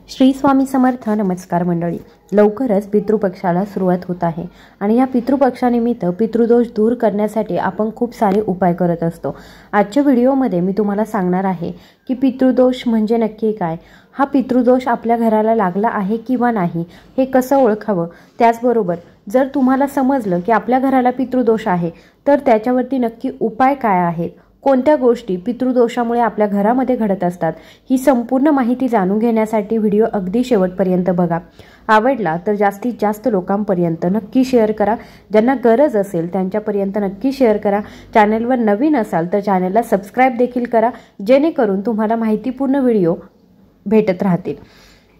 श्री स्वामी समर्थ. नमस्कार मंडळी. लवकरच पितृपक्षाला सुरुवात होत आहे आणि या पितृपक्षानिमित्त पितृदोष दूर करण्यासाठी आपण खूप सारे उपाय करत असतो. आजच्या व्हिडिओमध्ये मी तुम्हाला सांगणार आहे की पितृदोष म्हणजे नक्की काय, हा पितृदोष आपल्या घराला लागला आहे किंवा नाही हे कसं ओळखावं. त्याचबरोबर जर तुम्हाला समजलं की आपल्या घराला पितृदोष आहे तर त्याच्यावरती नक्की उपाय काय आहेत, कोणत्या गोष्टी पितृदोषामुळे आपल्या घरामध्ये घडत असतात, ही संपूर्ण माहिती जाणून घेण्यासाठी व्हिडिओ अगदी शेवटपर्यंत बघा. आवडला तर जास्तीत जास्त लोकांपर्यंत नक्की शेअर करा. ज्यांना गरज असेल त्यांच्यापर्यंत नक्की शेअर करा. चॅनलवर नवीन असाल तर चॅनलला सबस्क्राईब देखील करा, जेणेकरून तुम्हाला माहितीपूर्ण व्हिडिओ भेटत राहतील.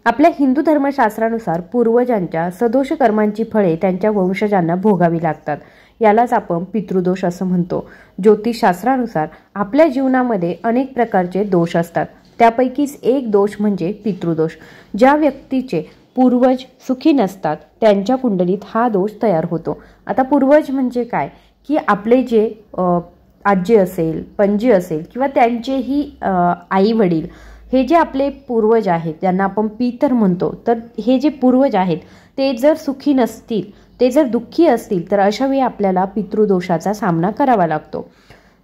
आपल्या हिंदू धर्मशास्त्रानुसार पूर्वजांच्या सदोष कर्मांची फळे त्यांच्या वंशजांना भोगावी लागतात. यालाच आपण पितृदोष असं म्हणतो. ज्योतिषशास्त्रानुसार आपल्या जीवनामध्ये अनेक प्रकारचे दोष असतात. त्यापैकीच एक दोष म्हणजे पितृदोष. ज्या व्यक्तीचे पूर्वज सुखी नसतात त्यांच्या कुंडलीत हा दोष तयार होतो. आता पूर्वज म्हणजे काय की आपले जे आजी असेल, पणजी असेल किंवा त्यांचेही आई वडील, हे जे आपले पूर्वज आहेत ज्यांना आपण पितर म्हणतो, तर हे जे पूर्वज आहेत ते जर सुखी नसतील, ते जर दुःखी असतील तर अशा वेळी आपल्याला पितृदोषाचा सामना करावा लागतो.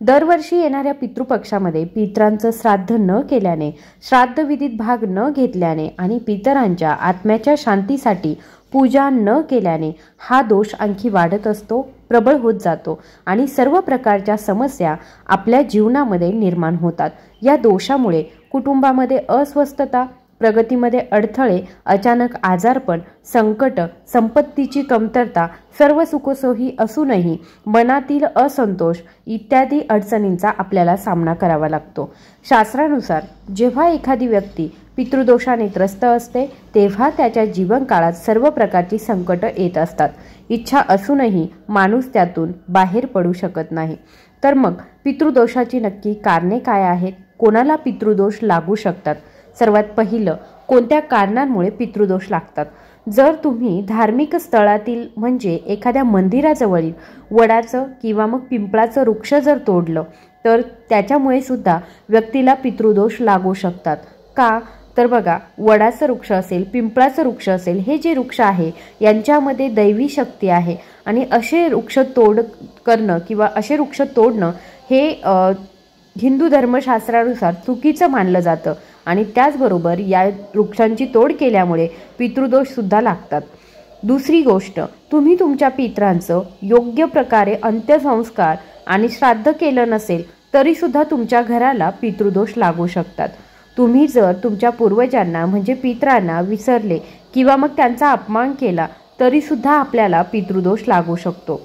दरवर्षी येणाऱ्या पितृपक्षामध्ये पितरांचं श्राद्ध न केल्याने, श्राद्धविधीत भाग न घेतल्याने आणि पितरांच्या आत्म्याच्या शांतीसाठी पूजा न केल्याने हा दोष आणखी वाढत असतो, प्रबळ होत जातो आणि सर्व प्रकारच्या समस्या आपल्या जीवनामध्ये निर्माण होतात. या दोषामुळे कुटुंबामध्ये अस्वस्थता, प्रगतीमध्ये अडथळे, अचानक आजारपण, संकट, संपत्तीची कमतरता, सर्व सुखसोयी असूनही मनातील असंतोष इत्यादी अडचणींचा आपल्याला सामना करावा लागतो. शास्त्रानुसार जेव्हा एखादी व्यक्ती पितृदोषाने त्रस्त असते तेव्हा त्याच्या जीवनकाळात सर्व प्रकारची संकट येत असतात. इच्छा असूनही माणूस त्यातून बाहेर पडू शकत नाही. तर मग पितृदोषाची नक्की कारणे काय आहेत, कोणाला पितृदोष लागू शकतात? सर्वात पहिलं, कोणत्या कारणांमुळे पितृदोष लागतात? जर तुम्ही धार्मिक स्थळातील म्हणजे एखाद्या मंदिराजवळील वडाचं किंवा मग पिंपळाचं वृक्ष जर तोडलं तर त्याच्यामुळे सुद्धा व्यक्तीला पितृदोष लागू शकतात. का तर बघा, वडाचं वृक्ष असेल, पिंपळाचं वृक्ष असेल, हे जे वृक्ष आहे यांच्यामध्ये दैवी शक्ती आहे आणि असे वृक्ष तोड करणं किंवा असे वृक्ष तोडणं हे हिंदू धर्मशास्त्रानुसार चुकीचं मानलं जातं आणि त्याचबरोबर या वृक्षांची तोड केल्यामुळे पितृदोष सुद्धा लागतात. दुसरी गोष्ट, तुम्ही तुमच्या पितरांचं योग्य प्रकारे अंत्यसंस्कार आणि श्राद्ध केलं नसेल तरी सुद्धा तुमच्या घराला पितृदोष लागू शकतात. तुम्ही जर तुमच्या पूर्वजांना म्हणजे पितरांना विसरले किंवा मग त्यांचा अपमान केला तरी सुद्धा आपल्याला पितृदोष लागू शकतो.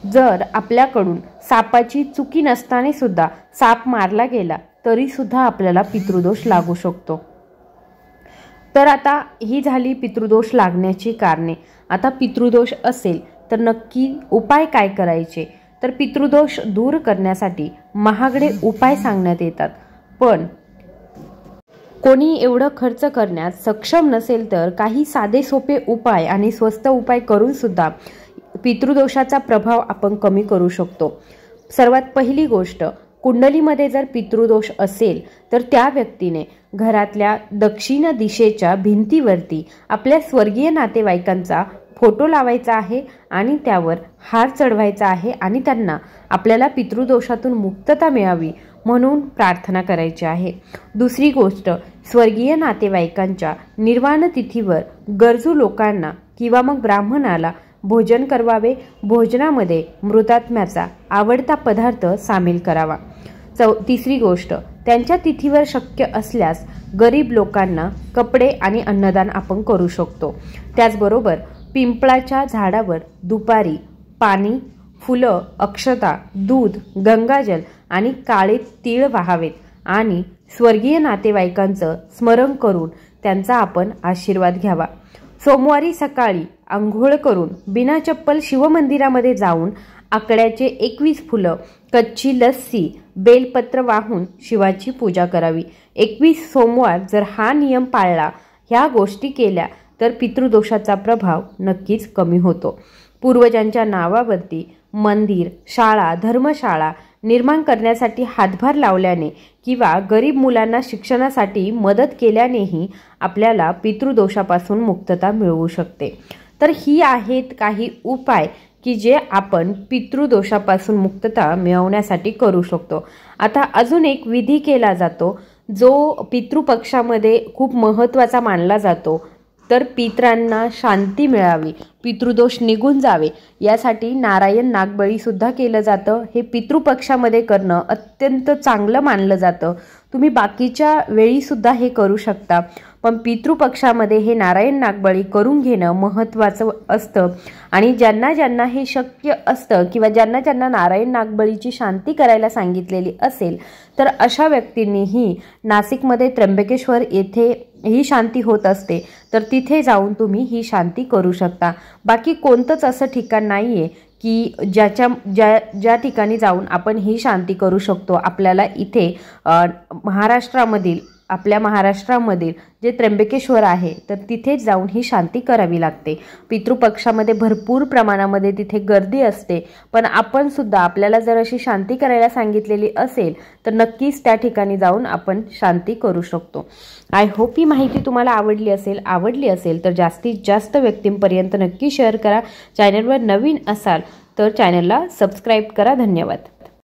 जर आपल्याकडून सापाची चुकी नसताना सुद्धा साप मारला गेला तरी सुद्धा आपल्याला पितृदोष लागू शकतो. तर आता ही झाली पितृदोष लागण्याची कारणे. आता पितृदोष असेल तर नक्की उपाय काय करायचे? तर पितृदोष दूर करण्यासाठी महागडे उपाय सांगण्यात येतात, पण कोणी एवढं खर्च करण्यास सक्षम नसेल तर काही साधे सोपे उपाय आणि स्वस्त उपाय करून सुद्धा पितृदोषाचा प्रभाव आपण कमी करू शकतो. सर्वात पहिली गोष्ट, कुंडलीमध्ये जर पितृदोष असेल तर त्या व्यक्तीने घरातल्या दक्षिण दिशेच्या भिंतीवरती आपल्या स्वर्गीय नातेवाईकांचा फोटो लावायचा आहे आणि त्यावर हार चढवायचा आहे आणि त्यांना आपल्याला पितृदोषातून मुक्तता मिळावी म्हणून प्रार्थना करायची आहे. दुसरी गोष्ट, स्वर्गीय नातेवाईकांच्या निर्वाण तिथीवर गरजू लोकांना किंवा मग ब्राह्मणाला भोजन करवावे. भोजनामध्ये मृतात्म्याचा आवडता पदार्थ सामील करावा. तिसरी गोष्ट, त्यांच्या तिथीवर शक्य असल्यास गरीब लोकांना कपडे आणि अन्नदान आपण करू शकतो. त्याचबरोबर पिंपळाच्या झाडावर दुपारी पाणी, फुलं, अक्षता, दूध, गंगाजल आणि काळे तीळ वाहावेत आणि स्वर्गीय नातेवाईकांचं स्मरण करून त्यांचा आपण आशीर्वाद घ्यावा. सोमवारी सकाळी आंघोळ करून बिना चप्पल शिवमंदिरामध्ये जाऊन आकड्याचे 21 फुलं, कच्ची लस्सी, बेलपत्र वाहून शिवाची पूजा करावी. 21 सोमवार जर हा नियम पाळला, ह्या गोष्टी केल्या तर पितृदोषाचा प्रभाव नक्कीच कमी होतो. पूर्वजांच्या नावावरती मंदिर, शाळा, धर्मशाळा निर्माण करण्यासाठी हातभार लावल्याने किंवा गरीब मुलांना शिक्षणासाठी मदत केल्यानेही आपल्याला पितृदोषापासून मुक्तता मिळवू शकते। तर ही आहेत काही उपाय की जे आपण पितृदोषापासून मुक्तता मिळवण्यासाठी करू शकतो। आता अजून एक विधी केला जातो जो पितृपक्षामध्ये खूप महत्त्वाचा मानला जातो। तर पितरांना शांती मिळावी, पितृदोष निघून जावे यासाठी नारायण नागबळी सुद्धा केलं जातं। हे पितृपक्षामध्ये करणं अत्यंत चांगलं मानलं जातं। तुम्ही बाकीच्या वेळी सुद्धा हे करू शकता, पण पितृपक्षामध्ये हे नारायण नागबळी करून घेणं महत्त्वाचं असतं। आणि ज्यांना ज्यांना हे शक्य असतं किंवा ज्यांना ज्यांना नारायण नागबळीची शांती करायला सांगितलेली असेल तर अशा व्यक्तींनीही नाशिकमध्ये त्र्यंबकेश्वर येथे ही शांती होत असते, तर तिथे जाऊन तुम्ही ही शांती करू शकता। बाकी कोणतंच असं ठिकाण नाही आहे की ज्या ठिकाणी जाऊन आपण ही शांती करू शकतो। आपल्याला इथे आपल्या महाराष्ट्रामधील जे त्र्यंबकेश्वर आहे तर तिथेच जाऊन ही शांती करावी लागते। पितृपक्षामध्ये भरपूर प्रमाणामध्ये तिथे गर्दी असते, पण आपण सुद्धा आपल्याला जर अशी शांती करायला सांगितलेली असेल तर नक्कीच त्या ठिकाणी जाऊन आपण शांती करू शकतो। आय होप ही माहिती तुम्हाला आवडली असेल तर जास्तीत जास्त व्यक्तींपर्यंत नक्की शेअर करा। चॅनलवर नवीन असाल तर चॅनलला सबस्क्राईब करा। धन्यवाद।